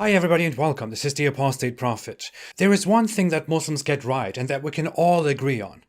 Hi everybody and welcome, this is the Apostate Prophet. There is one thing that Muslims get right and that we can all agree on.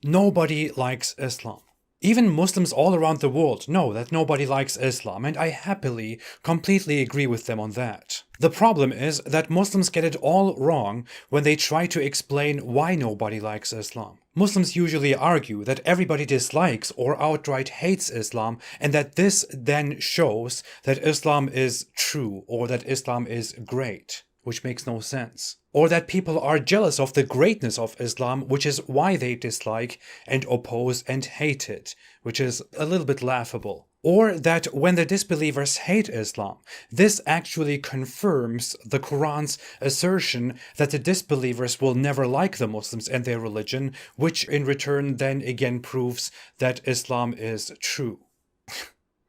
Nobody likes Islam. Even Muslims all around the world know that nobody likes Islam, and I happily, completely agree with them on that. The problem is that Muslims get it all wrong when they try to explain why nobody likes Islam. Muslims usually argue that everybody dislikes or outright hates Islam, and that this then shows that Islam is true or that Islam is great, which makes no sense. Or that people are jealous of the greatness of Islam, which is why they dislike and oppose and hate it, which is a little bit laughable. Or that when the disbelievers hate Islam, this actually confirms the Quran's assertion that the disbelievers will never like the Muslims and their religion, which in return then again proves that Islam is true.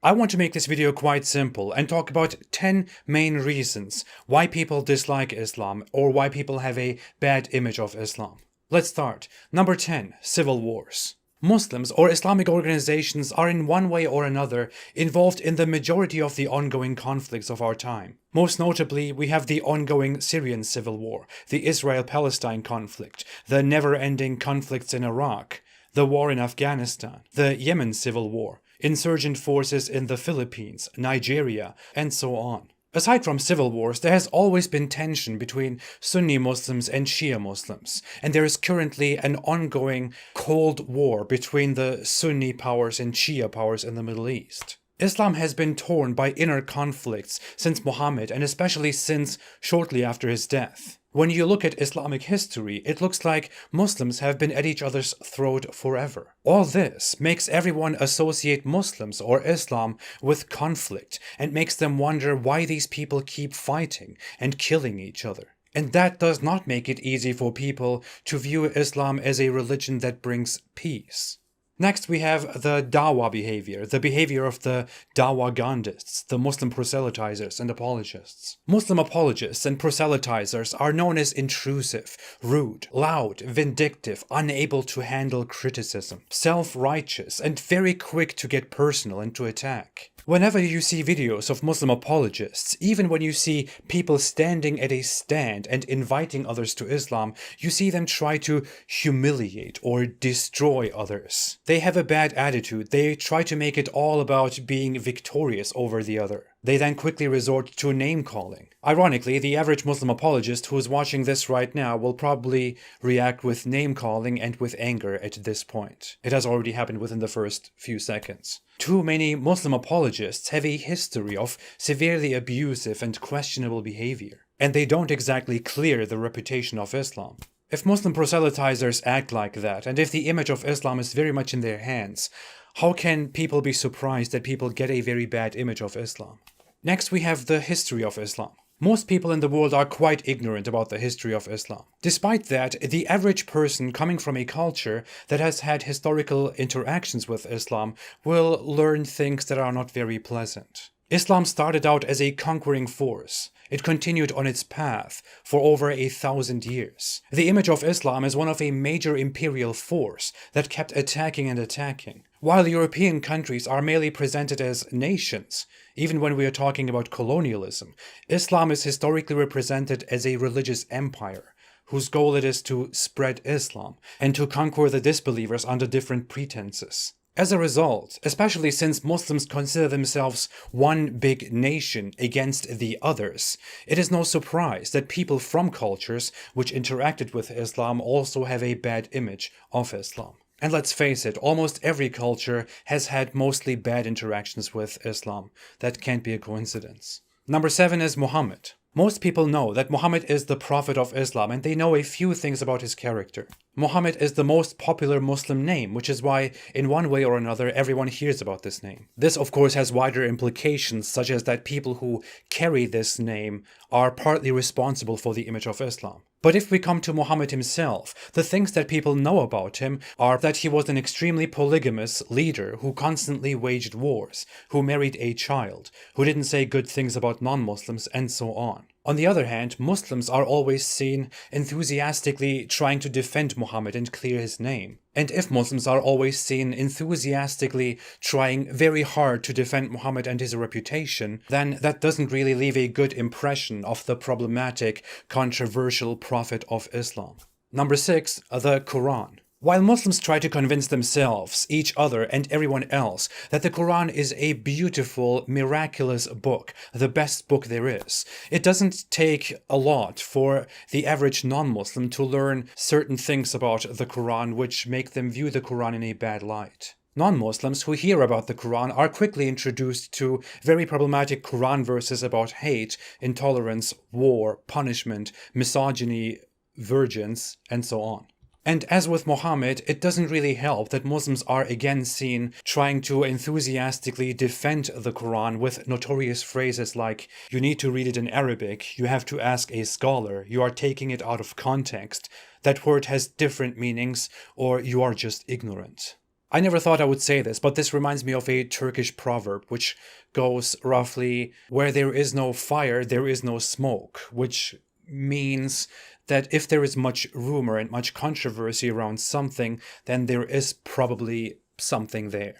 I want to make this video quite simple and talk about 10 main reasons why people dislike Islam or why people have a bad image of Islam. Let's start. Number 10. Civil wars. Muslims or Islamic organizations are in one way or another involved in the majority of the ongoing conflicts of our time. Most notably, we have the ongoing Syrian civil war, the Israel-Palestine conflict, the never-ending conflicts in Iraq, the war in Afghanistan, the Yemen civil war, insurgent forces in the Philippines, Nigeria, and so on. Aside from civil wars, there has always been tension between Sunni Muslims and Shia Muslims, and there is currently an ongoing Cold War between the Sunni powers and Shia powers in the Middle East. Islam has been torn by inner conflicts since Muhammad, and especially since shortly after his death. When you look at Islamic history, it looks like Muslims have been at each other's throat forever. All this makes everyone associate Muslims or Islam with conflict and makes them wonder why these people keep fighting and killing each other. And that does not make it easy for people to view Islam as a religion that brings peace. Next, we have the Dawah behavior, the behavior of the Dawagandists, the Muslim proselytizers and apologists. Muslim apologists and proselytizers are known as intrusive, rude, loud, vindictive, unable to handle criticism, self-righteous, and very quick to get personal and to attack. Whenever you see videos of Muslim apologists, even when you see people standing at a stand and inviting others to Islam, you see them try to humiliate or destroy others. They have a bad attitude. They try to make it all about being victorious over the other. They then quickly resort to name-calling. Ironically, the average Muslim apologist who is watching this right now will probably react with name-calling and with anger at this point. It has already happened within the first few seconds. Too many Muslim apologists have a history of severely abusive and questionable behavior, and they don't exactly clear the reputation of Islam. If Muslim proselytizers act like that, and if the image of Islam is very much in their hands, how can people be surprised that people get a very bad image of Islam? Next, we have the history of Islam. Most people in the world are quite ignorant about the history of Islam. Despite that, the average person coming from a culture that has had historical interactions with Islam will learn things that are not very pleasant. Islam started out as a conquering force. It continued on its path for over 1,000 years. The image of Islam is one of a major imperial force that kept attacking and attacking. While European countries are merely presented as nations, even when we are talking about colonialism, Islam is historically represented as a religious empire, whose goal it is to spread Islam and to conquer the disbelievers under different pretenses. As a result, especially since Muslims consider themselves one big nation against the others, it is no surprise that people from cultures which interacted with Islam also have a bad image of Islam. And let's face it, almost every culture has had mostly bad interactions with Islam. That can't be a coincidence. Number 7 is Muhammad. Most people know that Muhammad is the prophet of Islam, and they know a few things about his character. Muhammad is the most popular Muslim name, which is why, in one way or another, everyone hears about this name. This, of course, has wider implications, such as that people who carry this name are partly responsible for the image of Islam. But if we come to Muhammad himself, the things that people know about him are that he was an extremely polygamous leader who constantly waged wars, who married a child, who didn't say good things about non-Muslims, and so on. On the other hand, Muslims are always seen enthusiastically trying to defend Muhammad and clear his name. And if Muslims are always seen enthusiastically trying very hard to defend Muhammad and his reputation, then that doesn't really leave a good impression of the problematic, controversial prophet of Islam. Number 6, the Quran. While Muslims try to convince themselves, each other, and everyone else that the Quran is a beautiful, miraculous book, the best book there is, it doesn't take a lot for the average non-Muslim to learn certain things about the Quran which make them view the Quran in a bad light. Non-Muslims who hear about the Quran are quickly introduced to very problematic Quran verses about hate, intolerance, war, punishment, misogyny, virgins, and so on. And as with Muhammad, it doesn't really help that Muslims are again seen trying to enthusiastically defend the Quran with notorious phrases like, you need to read it in Arabic, you have to ask a scholar, you are taking it out of context, that word has different meanings, or you are just ignorant. I never thought I would say this, but this reminds me of a Turkish proverb which goes roughly, where there is no fire, there is no smoke, which means that if there is much rumor and much controversy around something, then there is probably something there.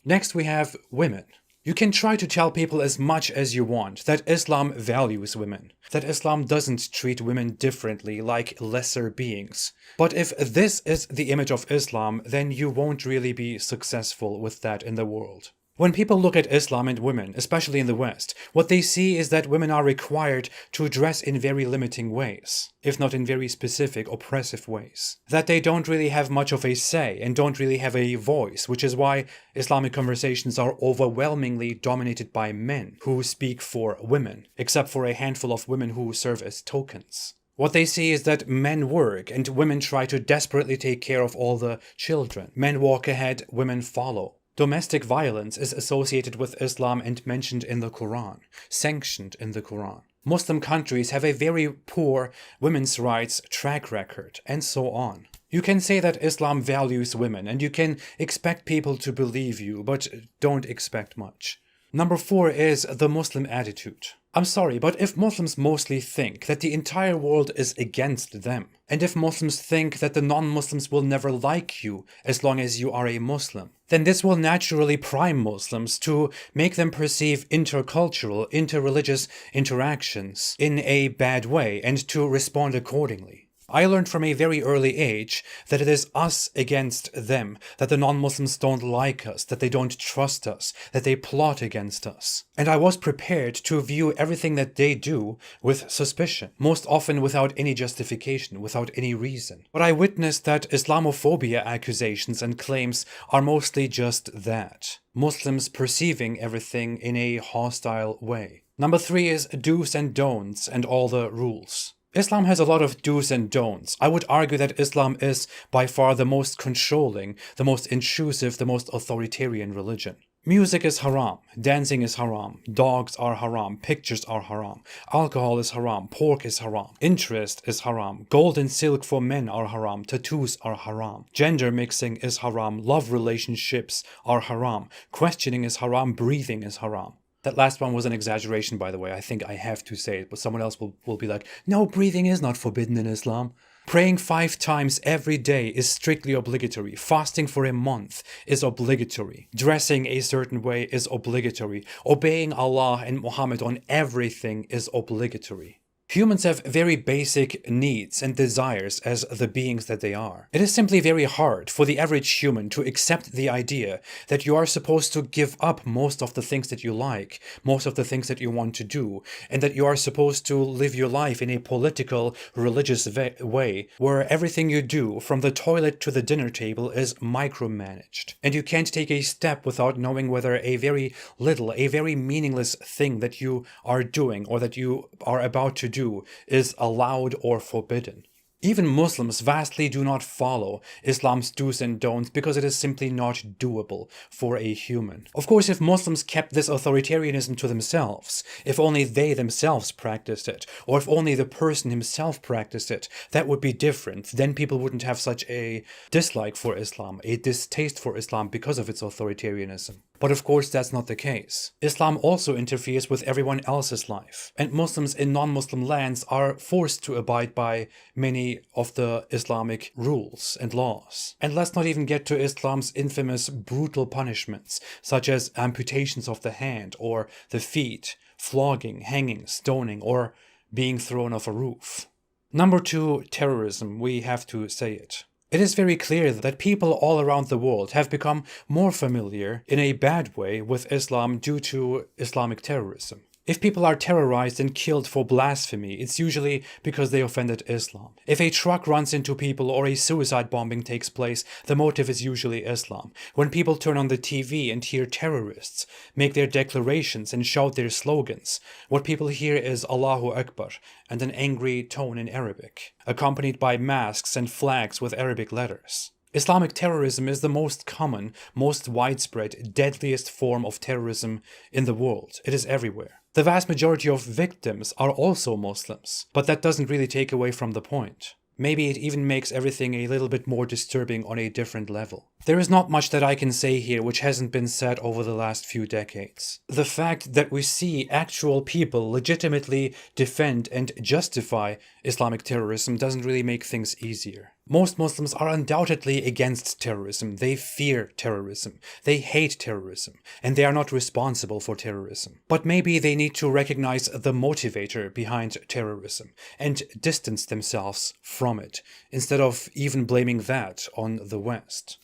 Next we have women. You can try to tell people as much as you want that Islam values women, that Islam doesn't treat women differently like lesser beings. But if this is the image of Islam, then you won't really be successful with that in the world. When people look at Islam and women, especially in the West, what they see is that women are required to dress in very limiting ways, if not in very specific, oppressive ways. That they don't really have much of a say and don't really have a voice, which is why Islamic conversations are overwhelmingly dominated by men who speak for women, except for a handful of women who serve as tokens. What they see is that men work and women try to desperately take care of all the children. Men walk ahead, women follow. Domestic violence is associated with Islam and mentioned in the Quran, sanctioned in the Quran. Muslim countries have a very poor women's rights track record, and so on. You can say that Islam values women, and you can expect people to believe you, but don't expect much. Number 4 is the Muslim attitude. I'm sorry, but if Muslims mostly think that the entire world is against them, and if Muslims think that the non-Muslims will never like you as long as you are a Muslim, then this will naturally prime Muslims to make them perceive intercultural, interreligious interactions in a bad way and to respond accordingly. I learned from a very early age that it is us against them, that the non-Muslims don't like us, that they don't trust us, that they plot against us. And I was prepared to view everything that they do with suspicion, most often without any justification, without any reason. But I witnessed that Islamophobia accusations and claims are mostly just that. Muslims perceiving everything in a hostile way. Number 3 is do's and don'ts and all the rules. Islam has a lot of do's and don'ts. I would argue that Islam is by far the most controlling, the most intrusive, the most authoritarian religion. Music is haram, dancing is haram, dogs are haram, pictures are haram, alcohol is haram, pork is haram, interest is haram, gold and silk for men are haram, tattoos are haram, gender mixing is haram, love relationships are haram, questioning is haram, breathing is haram. That last one was an exaggeration, by the way. I think I have to say it, but someone else will be like, no, breathing is not forbidden in Islam. Praying 5 times every day is strictly obligatory. Fasting for a month is obligatory. Dressing a certain way is obligatory. Obeying Allah and Muhammad on everything is obligatory. Humans have very basic needs and desires as the beings that they are. It is simply very hard for the average human to accept the idea that you are supposed to give up most of the things that you like, most of the things that you want to do, and that you are supposed to live your life in a political, religious way where everything you do, from the toilet to the dinner table, is micromanaged. And you can't take a step without knowing whether a very little, a very meaningless thing that you are doing or that you are about to do is allowed or forbidden. Even Muslims vastly do not follow Islam's do's and don'ts because it is simply not doable for a human. Of course, if Muslims kept this authoritarianism to themselves, if only they themselves practiced it, or if only the person himself practiced it, that would be different. Then people wouldn't have such a dislike for Islam, a distaste for Islam because of its authoritarianism. But of course, that's not the case. Islam also interferes with everyone else's life, and Muslims in non-Muslim lands are forced to abide by many of the Islamic rules and laws. And let's not even get to Islam's infamous brutal punishments, such as amputations of the hand or the feet, flogging, hanging, stoning, or being thrown off a roof. Number 2, terrorism. We have to say it. It is very clear that people all around the world have become more familiar in a bad way with Islam due to Islamic terrorism. If people are terrorized and killed for blasphemy, it's usually because they offended Islam. If a truck runs into people or a suicide bombing takes place, the motive is usually Islam. When people turn on the TV and hear terrorists make their declarations and shout their slogans, what people hear is Allahu Akbar and an angry tone in Arabic, accompanied by masks and flags with Arabic letters. Islamic terrorism is the most common, most widespread, deadliest form of terrorism in the world. It is everywhere. The vast majority of victims are also Muslims, but that doesn't really take away from the point. Maybe it even makes everything a little bit more disturbing on a different level. There is not much that I can say here which hasn't been said over the last few decades. The fact that we see actual people legitimately defend and justify Islamic terrorism doesn't really make things easier. Most Muslims are undoubtedly against terrorism. They fear terrorism. They hate terrorism. And they are not responsible for terrorism. But maybe they need to recognize the motivator behind terrorism and distance themselves from it, instead of even blaming that on the West.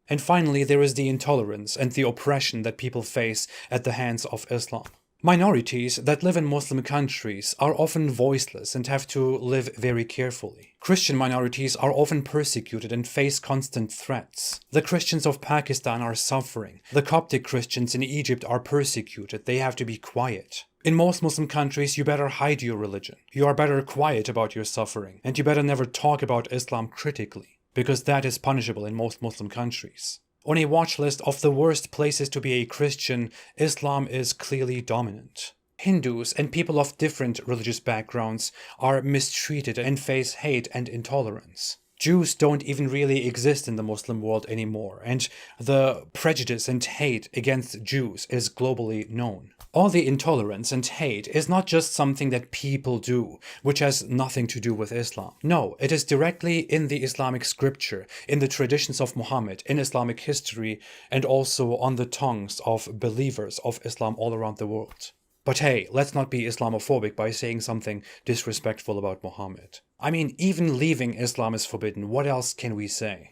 And finally, there is the intolerance and the oppression that people face at the hands of Islam. Minorities that live in Muslim countries are often voiceless and have to live very carefully. Christian minorities are often persecuted and face constant threats. The Christians of Pakistan are suffering. The Coptic Christians in Egypt are persecuted. They have to be quiet. In most Muslim countries, you better hide your religion. You are better quiet about your suffering, and you better never talk about Islam critically, because that is punishable in most Muslim countries. On a watch list of the worst places to be a Christian, Islam is clearly dominant. Hindus and people of different religious backgrounds are mistreated and face hate and intolerance. Jews don't even really exist in the Muslim world anymore, and the prejudice and hate against Jews is globally known. All the intolerance and hate is not just something that people do, which has nothing to do with Islam. No, it is directly in the Islamic scripture, in the traditions of Muhammad, in Islamic history, and also on the tongues of believers of Islam all around the world. But hey, let's not be Islamophobic by saying something disrespectful about Muhammad. I mean, even leaving Islam is forbidden. What else can we say?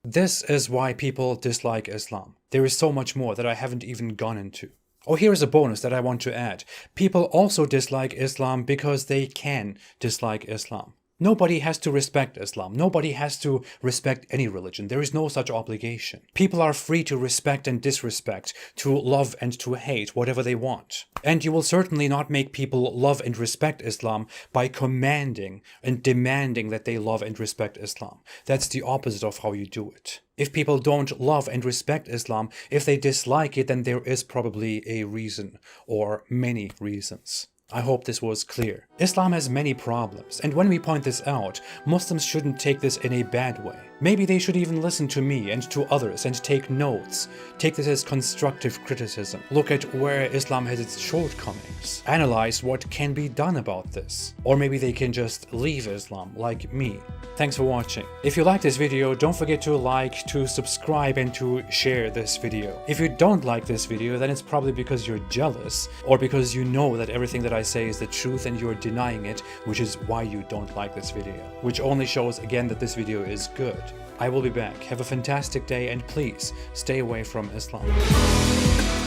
This is why people dislike Islam. There is so much more that I haven't even gone into. Oh, here is a bonus that I want to add. People also dislike Islam because they can dislike Islam. Nobody has to respect Islam. Nobody has to respect any religion. There is no such obligation. People are free to respect and disrespect, to love and to hate, whatever they want. And you will certainly not make people love and respect Islam by commanding and demanding that they love and respect Islam. That's the opposite of how you do it. If people don't love and respect Islam, if they dislike it, then there is probably a reason or many reasons. I hope this was clear. Islam has many problems, and when we point this out, Muslims shouldn't take this in a bad way. Maybe they should even listen to me and to others and take notes. Take this as constructive criticism. Look at where Islam has its shortcomings. Analyze what can be done about this. Or maybe they can just leave Islam, like me. Thanks for watching. If you like this video, don't forget to like, to subscribe, and to share this video. If you don't like this video, then it's probably because you're jealous, or because you know that everything that I say is the truth and you're denying it, which is why you don't like this video. Which only shows again that this video is good. I will be back. Have a fantastic day, and please stay away from Islam.